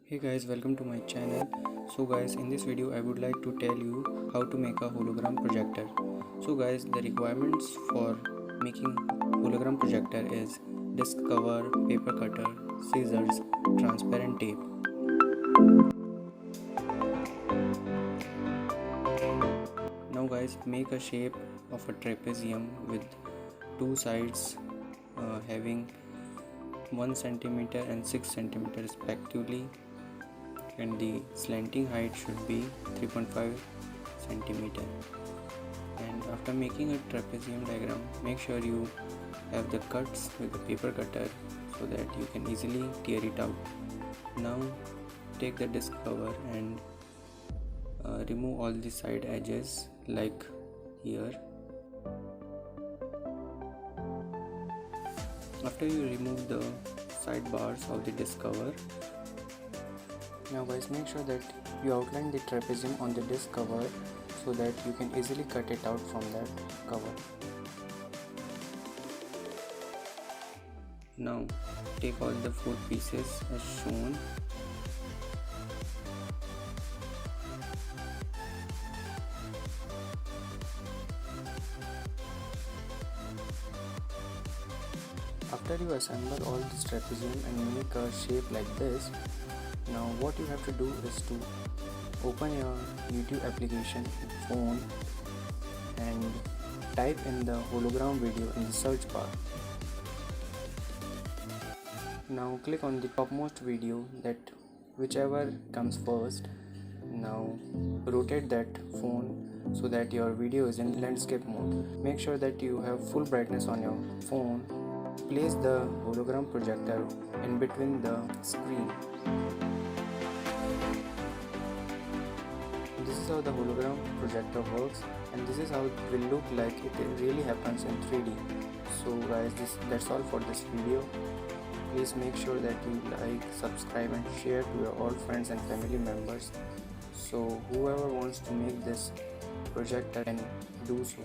Hey guys, welcome to my channel. So guys, in this video I would like to tell you how to make a hologram projector. So guys, the requirements for making hologram projector is disc cover, paper cutter, scissors, transparent tape. Now guys, make a shape of a trapezium with two sides having 1 centimeter and 6 centimeter respectively, and the slanting height should be 3.5 centimeter. And after making a trapezium diagram, make sure you have the cuts with the paper cutter so that you can easily tear it out. Now take the disc cover and remove all the side edges like here. After you remove the side bars of the disc cover, now guys, make sure that you outline the trapezium on the disc cover so that you can easily cut it out from that cover. Now take all the 4 pieces as shown. After you assemble all this trapezium and make a shape like this, now what you have to do is to open your YouTube application phone and type in the hologram video in the search bar. Now click on the topmost video, that whichever comes first. Now rotate that phone so that your video is in landscape mode. Make sure that you have full brightness on your phone. Place the hologram projector in between the screen. This is how the hologram projector works, and this is how it will look like it really happens in 3D. So guys, that's all for this video. Please make sure that you like, subscribe and share to your all friends and family members. So whoever wants to make this projector can do so.